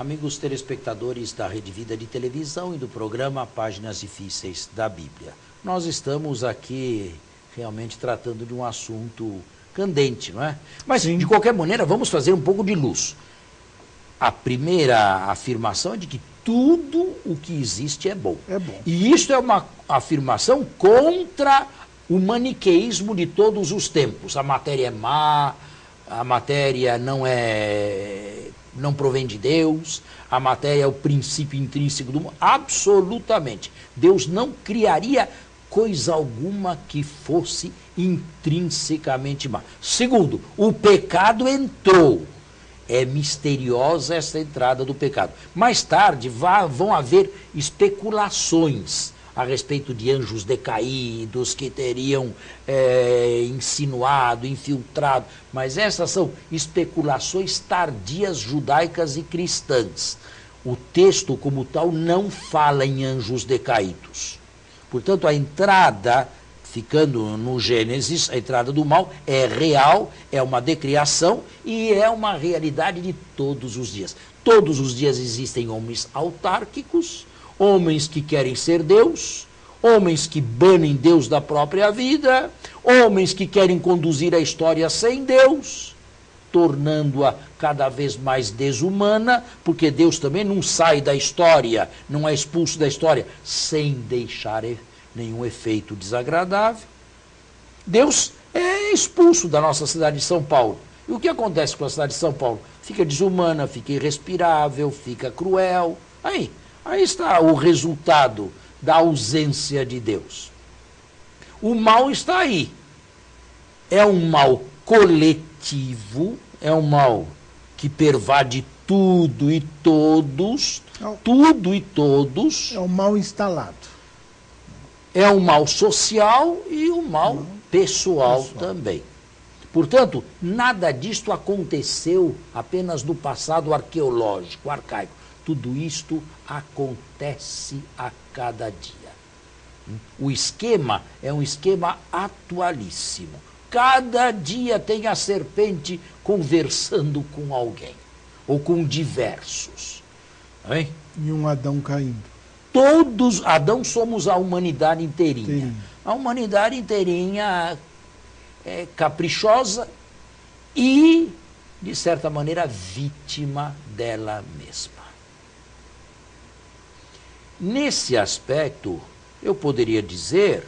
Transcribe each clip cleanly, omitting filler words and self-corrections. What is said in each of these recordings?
amigos telespectadores da Rede Vida de Televisão e do programa Páginas Difíceis da Bíblia. Nós estamos aqui realmente tratando de um assunto candente, não é? Mas, de qualquer maneira, vamos fazer um pouco de luz. A primeira afirmação é de que tudo o que existe é bom. É bom. E isso é uma afirmação contra o maniqueísmo de todos os tempos. A matéria é má, a matéria não provém de Deus, a matéria é o princípio intrínseco do mundo. Absolutamente. Deus não criaria coisa alguma que fosse intrinsecamente má. Segundo, o pecado entrou. É misteriosa essa entrada do pecado. Mais tarde vão haver especulações a respeito de anjos decaídos que teriam insinuado, infiltrado. Mas essas são especulações tardias judaicas e cristãs. O texto, como tal, não fala em anjos decaídos. Portanto, a entrada, ficando no Gênesis, a entrada do mal é real, é uma decriação e é uma realidade de todos os dias. Todos os dias existem homens autárquicos, homens que querem ser Deus, homens que banem Deus da própria vida, homens que querem conduzir a história sem Deus, tornando-a cada vez mais desumana, porque Deus também não sai da história, não é expulso da história, sem deixar nenhum efeito desagradável. Deus é expulso da nossa cidade de São Paulo. E o que acontece com a cidade de São Paulo? Fica desumana, fica irrespirável, fica cruel. Aí está o resultado da ausência de Deus. O mal está aí. É um mal coletivo, é um mal que pervade tudo e todos, tudo e todos. É um mal instalado. É um mal social e um mal pessoal também. Portanto, nada disto aconteceu apenas no passado arqueológico, arcaico. Tudo isto acontece a cada dia. O esquema é um esquema atualíssimo. Cada dia tem a serpente conversando com alguém, ou com diversos. Hein? E um Adão caindo. Todos, Adão somos a humanidade inteirinha. A humanidade inteirinha é caprichosa e, de certa maneira, vítima dela mesma. Nesse aspecto, eu poderia dizer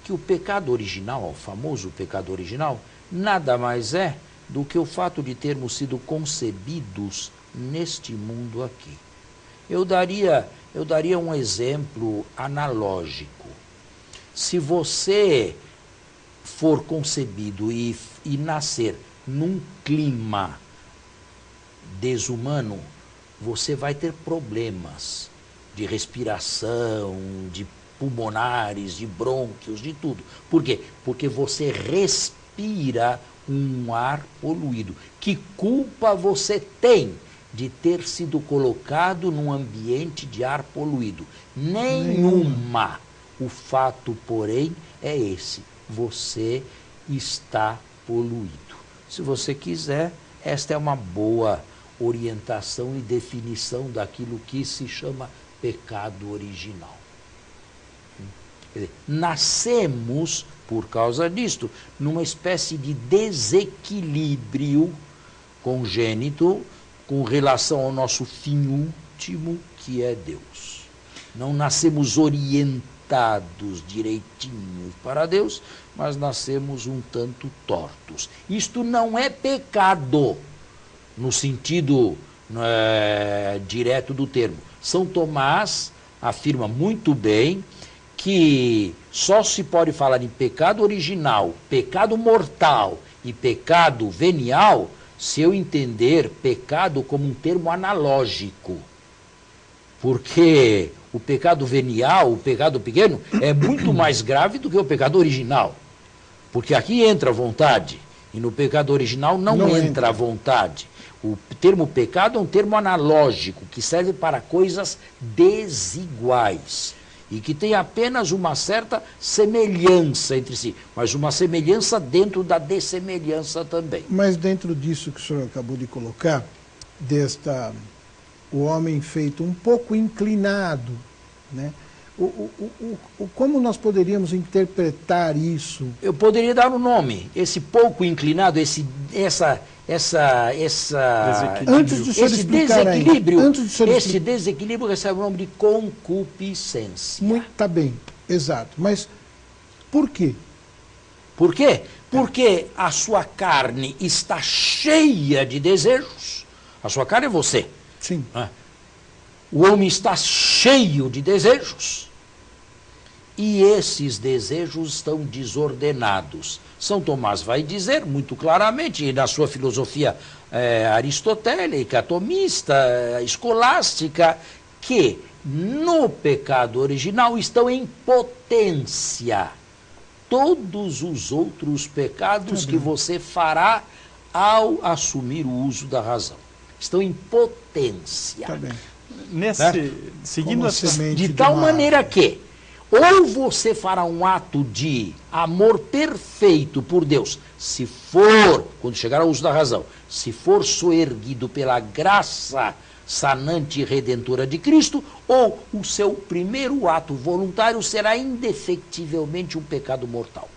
que o pecado original, o famoso pecado original, nada mais é do que o fato de termos sido concebidos neste mundo aqui. Eu daria um exemplo analógico. Se você for concebido e nascer num clima desumano, você vai ter problemas de respiração, de pulmonares, de brônquios, de tudo. Por quê? Porque você respira um ar poluído. Que culpa você tem de ter sido colocado num ambiente de ar poluído? Nenhuma. O fato, porém, é esse. Você está poluído. Se você quiser, esta é uma boa orientação e definição daquilo que se chama pecado original. Quer dizer, nascemos, por causa disto, numa espécie de desequilíbrio congênito com relação ao nosso fim último, que é Deus. Não nascemos orientados direitinho para Deus, mas nascemos um tanto tortos. Isto não é pecado, no sentido direto do termo. São Tomás afirma muito bem que só se pode falar em pecado original, pecado mortal e pecado venial se eu entender pecado como um termo analógico. Porque o pecado venial, o pecado pequeno, é muito mais grave do que o pecado original. Porque aqui entra a vontade, e no pecado original não entra a vontade. O termo pecado é um termo analógico, que serve para coisas desiguais. E que tem apenas uma certa semelhança entre si, mas uma semelhança dentro da dessemelhança também. Mas dentro disso que o senhor acabou de colocar, desta o homem feito um pouco inclinado, né? Como nós poderíamos interpretar isso? Eu poderia dar um nome. Esse pouco inclinado, esse Antes de o senhor explicar aí, esse desequilíbrio recebe o nome de concupiscência. Muito, tá bem, exato. Mas por quê? Por quê? Porque a sua carne está cheia de desejos. A sua carne é você. Sim. O homem está cheio de desejos. E esses desejos estão desordenados. São Tomás vai dizer muito claramente, na sua filosofia aristotélica, tomista, escolástica, que no pecado original estão em potência todos os outros pecados que você fará ao assumir o uso da razão. Estão em potência. Tá bem. Seguindo de tal maneira que ou você fará um ato de amor perfeito por Deus, se for, quando chegar ao uso da razão, se for soerguido pela graça sanante e redentora de Cristo, ou o seu primeiro ato voluntário será indefectivelmente um pecado mortal,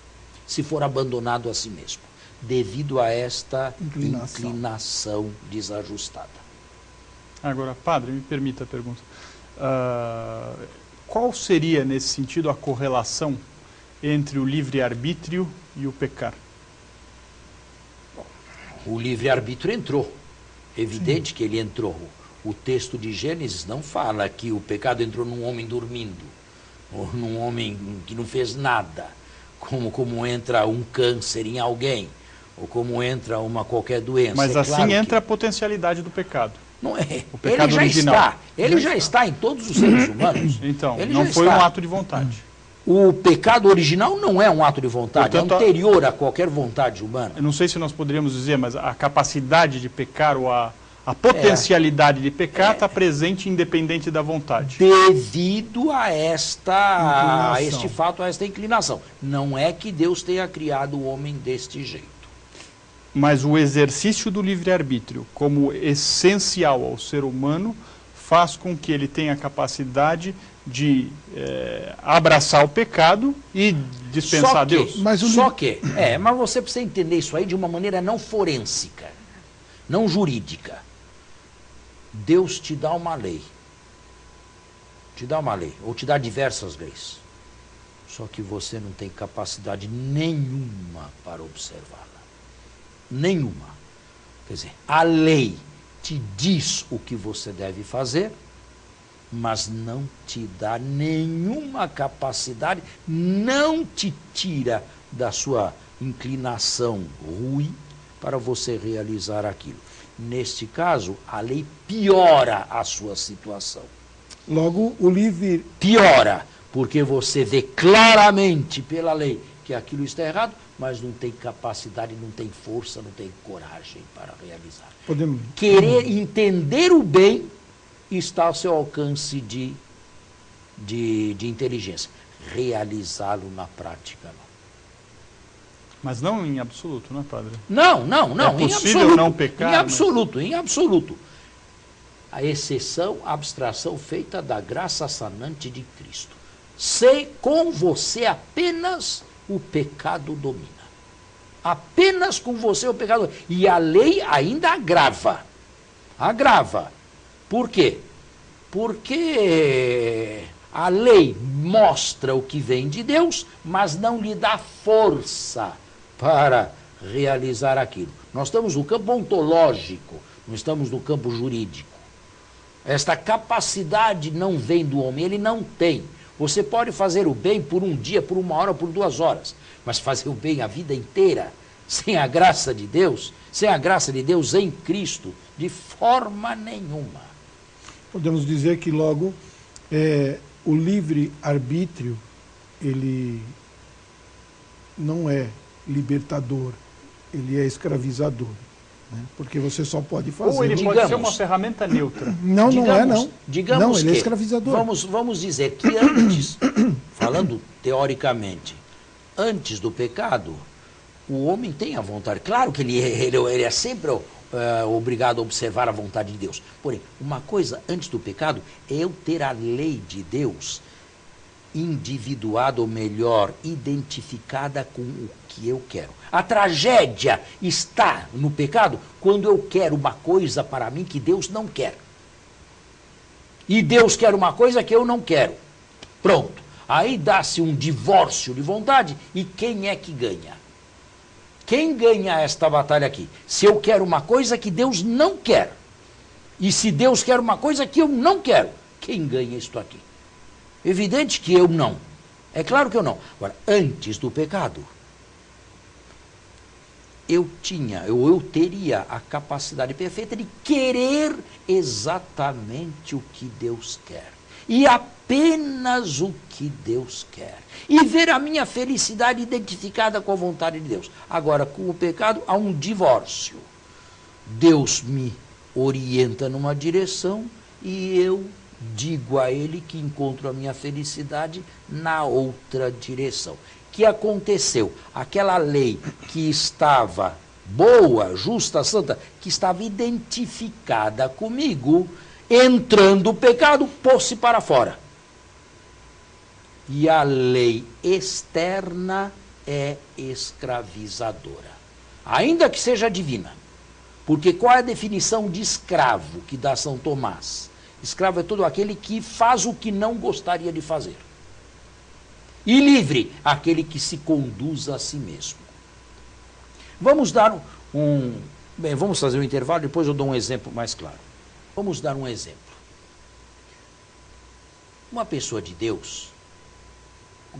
se for abandonado a si mesmo, devido a esta inclinação desajustada. Agora, padre, me permita a pergunta. Qual seria, nesse sentido, a correlação entre o livre-arbítrio e o pecar? O livre-arbítrio entrou. Evidente que ele entrou. O texto de Gênesis não fala que o pecado entrou num homem dormindo, ou num homem que não fez nada, como entra um câncer em alguém, ou como entra qualquer doença. Mas assim entra a potencialidade do pecado. Não é. O pecado original. Ele já está em todos os seres humanos. Então, não foi um ato de vontade. O pecado original não é um ato de vontade, portanto, é anterior a qualquer vontade humana. Eu não sei se nós poderíamos dizer, mas a capacidade de pecar ou a potencialidade de pecar está presente independente da vontade. Devido a este fato, a esta inclinação. Não é que Deus tenha criado o homem deste jeito. Mas o exercício do livre-arbítrio, como essencial ao ser humano, faz com que ele tenha a capacidade de abraçar o pecado e dispensar Deus. Mas você precisa entender isso aí de uma maneira não forênsica, não jurídica. Deus te dá uma lei. Ou te dá diversas leis. Só que você não tem capacidade nenhuma para observá-la. Nenhuma. Quer dizer, a lei te diz o que você deve fazer, mas não te dá nenhuma capacidade, não te tira da sua inclinação ruim para você realizar aquilo. Neste caso, a lei piora a sua situação. Logo, o livre... Piora, porque você vê claramente pela lei que aquilo está errado, mas não tem capacidade, não tem força, não tem coragem para realizar. Querer entender o bem está ao seu alcance de inteligência. Realizá-lo na prática, não. Mas não em absoluto, não é, padre? Não. É possível não pecar? Em absoluto. A exceção, a abstração feita da graça sanante de Cristo. Se com você apenas o pecado domina. Apenas com você o pecado domina. E a lei ainda agrava. Por quê? Porque a lei mostra o que vem de Deus, mas não lhe dá força para realizar aquilo. Nós estamos no campo ontológico, não estamos no campo jurídico. Esta capacidade não vem do homem, ele não tem. Você pode fazer o bem por um dia, por 1 hora, por 2 horas, mas fazer o bem a vida inteira, sem a graça de Deus em Cristo, de forma nenhuma. Podemos dizer que logo o livre-arbítrio, ele não é libertador, ele é escravizador. Né? Porque você só pode fazer... Ou ele pode ser uma ferramenta neutra. Não é. Digamos ele é escravizador. Vamos dizer que antes, falando teoricamente, antes do pecado, o homem tem a vontade. Claro que ele é sempre obrigado a observar a vontade de Deus. Porém, uma coisa antes do pecado é eu ter a lei de Deus individuada, ou melhor, identificada com o que eu quero. A tragédia está no pecado quando eu quero uma coisa para mim que Deus não quer. E Deus quer uma coisa que eu não quero. Pronto. Aí dá-se um divórcio de vontade e quem é que ganha? Quem ganha esta batalha aqui? Se eu quero uma coisa que Deus não quer, e se Deus quer uma coisa que eu não quero, quem ganha isto aqui? Evidente que eu não. É claro que eu não. Agora, antes do pecado, eu teria a capacidade perfeita de querer exatamente o que Deus quer. E apenas o que Deus quer. E ver a minha felicidade identificada com a vontade de Deus. Agora, com o pecado, há um divórcio. Deus me orienta numa direção e eu digo a Ele que encontro a minha felicidade na outra direção. Que aconteceu? Aquela lei que estava boa, justa, santa, que estava identificada comigo, entrando o pecado, pôs-se para fora. E a lei externa é escravizadora, ainda que seja divina. Porque qual é a definição de escravo que dá São Tomás? Escravo é todo aquele que faz o que não gostaria de fazer. E livre, aquele que se conduz a si mesmo. Vamos dar Bem, vamos fazer um intervalo, depois eu dou um exemplo mais claro. Vamos dar um exemplo. Uma pessoa de Deus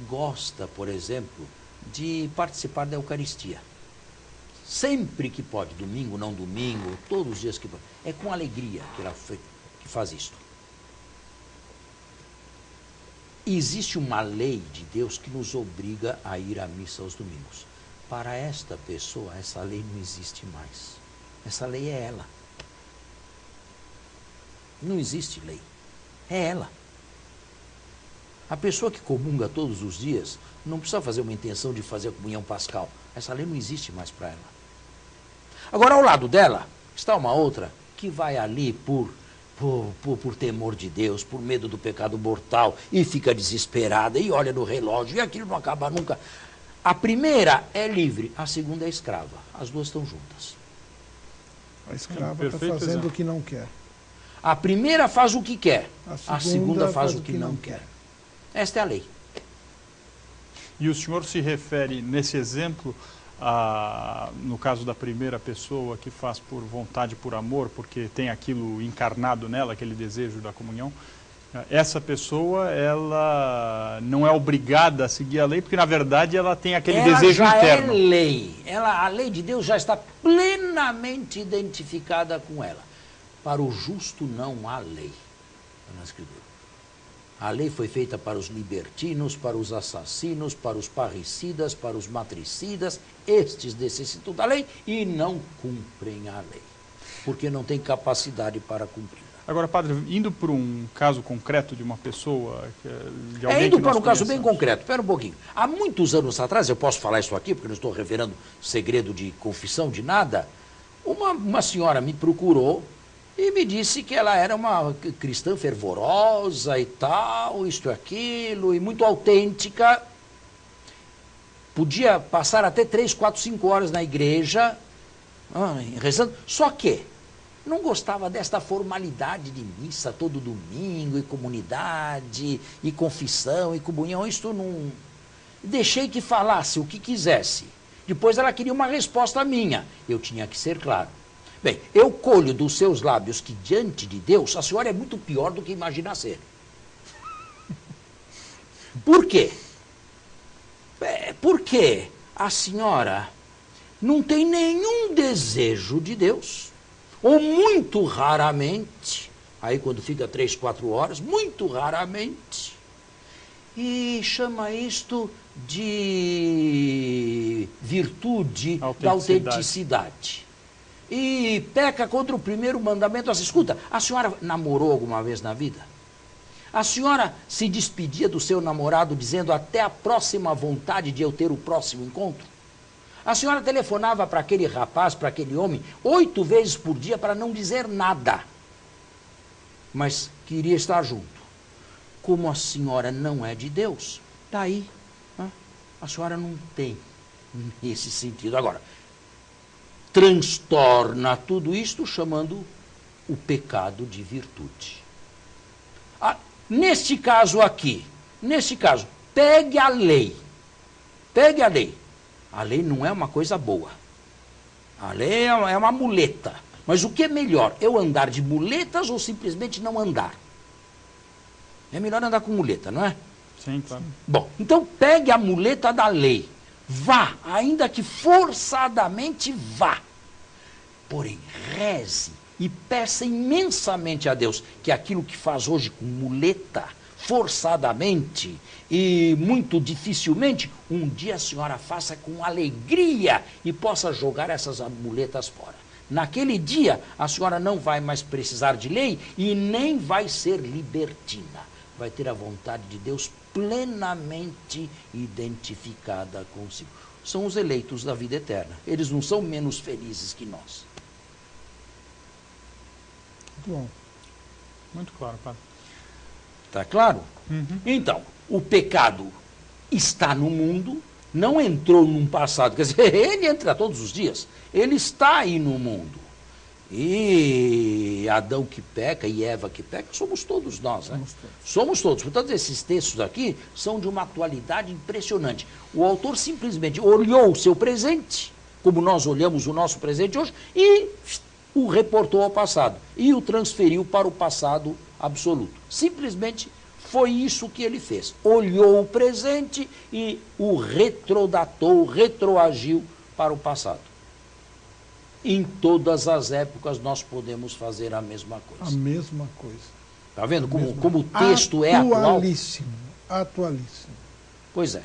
gosta, por exemplo, de participar da Eucaristia. Sempre que pode, domingo, não domingo, todos os dias que pode. É com alegria que ela faz isto. Existe uma lei de Deus que nos obriga a ir à missa aos domingos. Para esta pessoa, essa lei não existe mais. Essa lei é ela. Não existe lei. É ela. A pessoa que comunga todos os dias não precisa fazer uma intenção de fazer a comunhão pascal. Essa lei não existe mais para ela. Agora, ao lado dela, está uma outra que vai ali por temor de Deus, por medo do pecado mortal, e fica desesperada, e olha no relógio, e aquilo não acaba nunca. A primeira é livre, a segunda é escrava. As duas estão juntas. A escrava está fazendo o que não quer. A primeira faz o que quer, a segunda faz o que não quer. Esta é a lei. E o senhor se refere, nesse exemplo, no caso da primeira pessoa que faz por vontade, por amor, porque tem aquilo encarnado nela, aquele desejo da comunhão, essa pessoa, ela não é obrigada a seguir a lei, porque na verdade ela tem aquele desejo interno. Ela já é lei. A lei de Deus já está plenamente identificada com ela. Para o justo não há lei. Na Escritura. A lei foi feita para os libertinos, para os assassinos, para os parricidas, para os matricidas. Estes necessitam da lei e não cumprem a lei, porque não têm capacidade para cumprir. Agora, padre, indo para um caso concreto de uma pessoa, de alguém indo que para nós um caso bem conheçamos. concreto, espera um pouquinho. Há muitos anos atrás, eu posso falar isso aqui, porque não estou revelando segredo de confissão de nada, uma senhora me procurou e me disse que ela era uma cristã fervorosa e tal, isto e aquilo, e muito autêntica. Podia passar até 3, 4, 5 horas na igreja, rezando, só que não gostava desta formalidade de missa todo domingo, e comunidade, e confissão, e comunhão, isto não... Deixei que falasse o que quisesse. Depois ela queria uma resposta minha, eu tinha que ser claro. Bem, eu colho dos seus lábios que diante de Deus a senhora é muito pior do que imagina ser. Por quê? Porque a senhora não tem nenhum desejo de Deus, ou muito raramente, aí quando fica 3, 4 horas, muito raramente, e chama isto de virtude da autenticidade. E peca contra o primeiro mandamento. Escuta, a senhora namorou alguma vez na vida? A senhora se despedia do seu namorado dizendo até a próxima vontade de eu ter o próximo encontro? A senhora telefonava para aquele rapaz, para aquele homem, 8 vezes por dia para não dizer nada. Mas queria estar junto. Como a senhora não é de Deus, daí a senhora não tem esse sentido. Agora, transtorna tudo isto chamando o pecado de virtude. Neste caso aqui, pegue a lei. Pegue a lei. A lei não é uma coisa boa. A lei é uma muleta. Mas o que é melhor? Eu andar de muletas ou simplesmente não andar? É melhor andar com muleta, não é? Sim, claro. Bom, então pegue a muleta da lei. Vá, ainda que forçadamente vá. Porém, reze e peça imensamente a Deus que aquilo que faz hoje com muleta, forçadamente e muito dificilmente, um dia a senhora faça com alegria e possa jogar essas muletas fora. Naquele dia, a senhora não vai mais precisar de lei e nem vai ser libertina. Vai ter a vontade de Deus plenamente identificada consigo. São os eleitos da vida eterna. Eles não são menos felizes que nós. Muito bom. Muito claro, padre. Está claro? Uhum. Então, o pecado está no mundo, não entrou num passado. Quer dizer, ele entra todos os dias. Ele está aí no mundo. E Adão que peca e Eva que peca, somos todos nós, né? Somos todos. Portanto, esses textos aqui são de uma atualidade impressionante. O autor simplesmente olhou o seu presente, como nós olhamos o nosso presente hoje, e o reportou ao passado. E o transferiu para o passado absoluto. Simplesmente foi isso que ele fez. Olhou o presente e o retrodatou, retroagiu para o passado. Em todas as épocas nós podemos fazer a mesma coisa. A mesma coisa. Está vendo como o texto é atual? Atualíssimo. Atualíssimo. Pois é.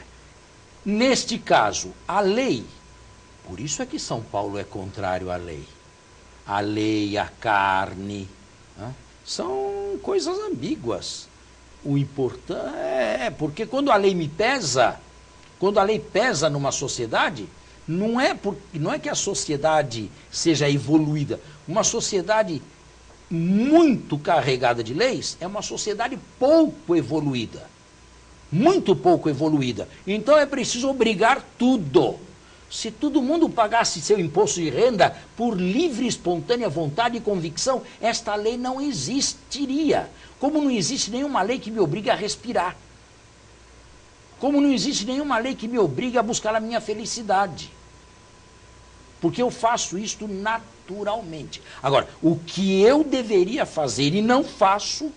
Neste caso, a lei, por isso é que São Paulo é contrário à lei. A lei, a carne, são coisas ambíguas. O importante porque quando a lei me pesa, quando a lei pesa numa sociedade, não é que a sociedade seja evoluída. Uma sociedade muito carregada de leis é uma sociedade pouco evoluída. Muito pouco evoluída. Então é preciso obrigar tudo. Se todo mundo pagasse seu imposto de renda por livre, espontânea vontade e convicção, esta lei não existiria. Como não existe nenhuma lei que me obrigue a respirar. Como não existe nenhuma lei que me obrigue a buscar a minha felicidade. Porque eu faço isto naturalmente. Agora, o que eu deveria fazer e não faço,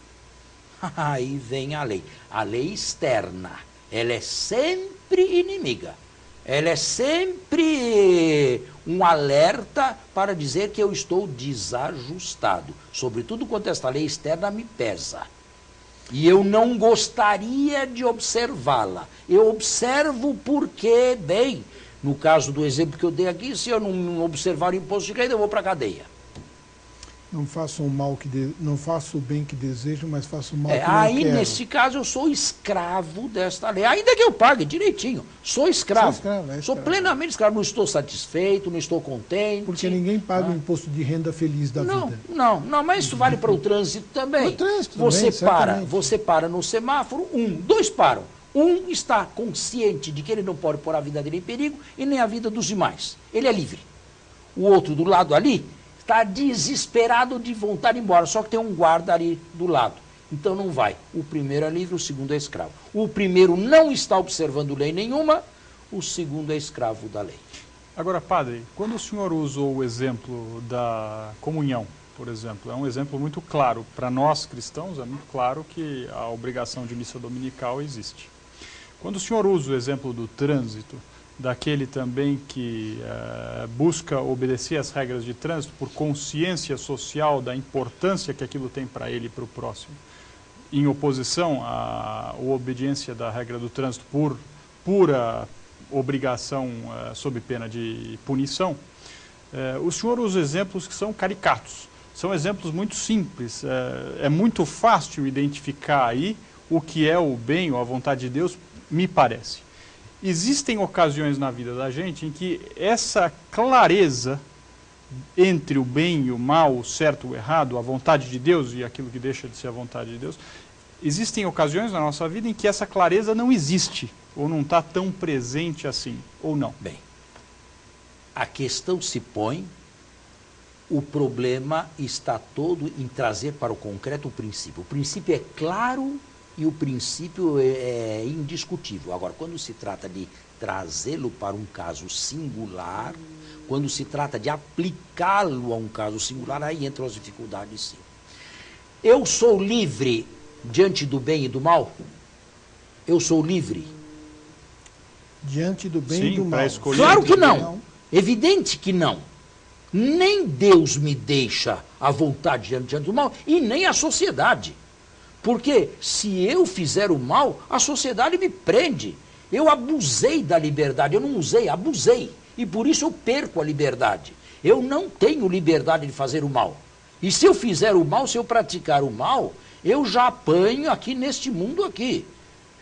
aí vem a lei. A lei externa, ela é sempre inimiga. Ela é sempre um alerta para dizer que eu estou desajustado. Sobretudo quando esta lei externa me pesa. E eu não gostaria de observá-la. Eu observo porque, bem, no caso do exemplo que eu dei aqui, se eu não observar o imposto de renda, eu vou para a cadeia. Não faço não faço o bem que desejo, mas faço o mal que não aí, quero. nesse caso, eu sou escravo desta lei. Ainda que eu pague direitinho, sou escravo. Sou plenamente escravo. Não estou satisfeito, não estou contente. Porque ninguém paga o imposto de renda feliz da vida. Não, mas isso vale para o trânsito também. Para o trânsito Você para no semáforo, dois param. Um está consciente de que ele não pode pôr a vida dele em perigo e nem a vida dos demais. Ele é livre. O outro do lado ali está desesperado de vontade de ir embora, só que tem um guarda ali do lado. Então não vai. O primeiro é livre, o segundo é escravo. O primeiro não está observando lei nenhuma, o segundo é escravo da lei. Agora, padre, quando o senhor usou o exemplo da comunhão, por exemplo, é um exemplo muito claro. Para nós cristãos é muito claro que a obrigação de missa dominical existe. Quando o senhor usa o exemplo do trânsito, daquele também que busca obedecer às regras de trânsito por consciência social da importância que aquilo tem para ele e para o próximo, em oposição à obediência da regra do trânsito por pura obrigação sob pena de punição, o senhor usa exemplos que são caricatos, são exemplos muito simples, é muito fácil identificar aí o que é o bem ou a vontade de Deus, me parece. existem ocasiões na vida da gente em que essa clareza entre o bem e o mal, o certo e o errado, a vontade de Deus e aquilo que deixa de ser a vontade de Deus, existem ocasiões na nossa vida em que essa clareza não existe, ou não está tão presente assim, ou não. Bem, a questão se põe, o problema está todo em trazer para o concreto o princípio. O princípio é claro e o princípio é indiscutível. Agora, quando se trata de trazê-lo para um caso singular, quando se trata de aplicá-lo a um caso singular, aí entram as dificuldades, sim. Eu sou livre diante do bem e do mal? Eu sou livre? Diante do bem Sim, e do para mal. escolher. Claro que Não. não. Evidente que não. Nem Deus me deixa à vontade diante do mal e nem a sociedade. Porque se eu fizer o mal, a sociedade me prende. Eu abusei da liberdade, eu não usei, abusei. E por isso eu perco a liberdade. Eu não tenho liberdade de fazer o mal. E se eu fizer o mal, se eu praticar o mal, eu já apanho aqui neste mundo aqui.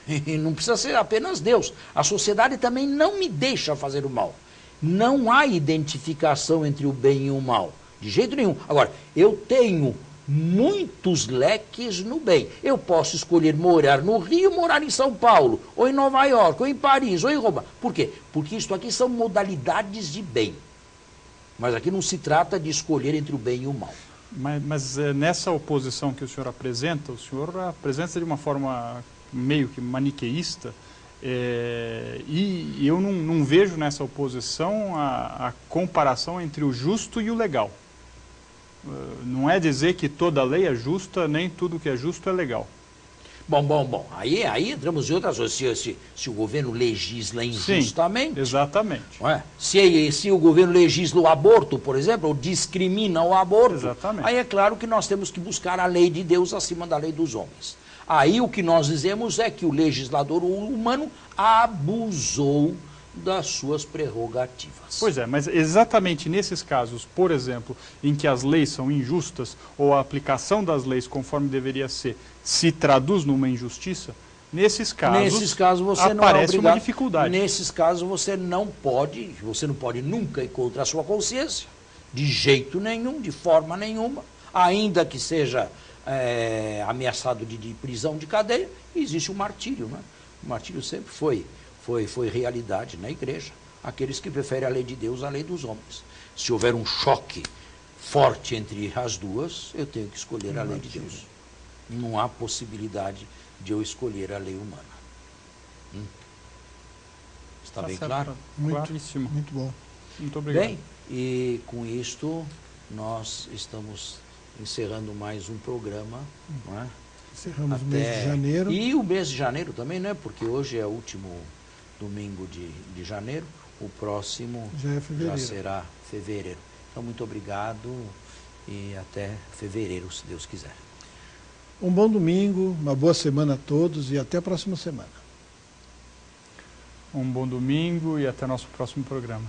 E não precisa ser apenas Deus. A sociedade também não me deixa fazer o mal. Não há identificação entre o bem e o mal. De jeito nenhum. Agora, eu tenho muitos leques no bem. Eu posso escolher morar no Rio, morar em São Paulo, ou em Nova York, ou em Paris, ou em Roma. Por quê? Porque isto aqui são modalidades de bem. Mas aqui não se trata de escolher entre o bem e o mal. Mas nessa oposição que o senhor apresenta, de uma forma meio que maniqueísta, e eu não vejo nessa oposição a comparação entre o justo e o legal. Não é dizer que toda lei é justa, nem tudo que é justo é legal. Bom. Aí entramos em outras coisas. Se o governo legisla injustamente... Sim, exatamente. Não é? Se o governo legisla o aborto, por exemplo, ou discrimina o aborto, exatamente. Aí é claro que nós temos que buscar a lei de Deus acima da lei dos homens. Aí o que nós dizemos é que o legislador humano abusou das suas prerrogativas. Pois é, mas exatamente nesses casos, por exemplo, em que as leis são injustas ou a aplicação das leis conforme deveria ser se traduz numa injustiça, nesses casos você não aparece é obrigado, uma dificuldade. Nesses casos você não pode nunca ir contra a sua consciência, de jeito nenhum, de forma nenhuma, ainda que seja ameaçado de prisão, de cadeia, existe o martírio, né? O martírio sempre foi realidade na igreja. Aqueles que preferem a lei de Deus à lei dos homens. Se houver um choque forte entre as duas, eu tenho que escolher a lei de Deus. Não há possibilidade de eu escolher a lei humana. Está bem certo, claro? Claríssimo. Muito bom. Muito obrigado. Bem, e com isto nós estamos encerrando mais um programa, não é? Encerramos o mês de janeiro. E o mês de janeiro também, né? Porque hoje é o último domingo de janeiro, o próximo já será fevereiro. Então, muito obrigado e até fevereiro, se Deus quiser. Um bom domingo, uma boa semana a todos e até a próxima semana. Um bom domingo e até nosso próximo programa.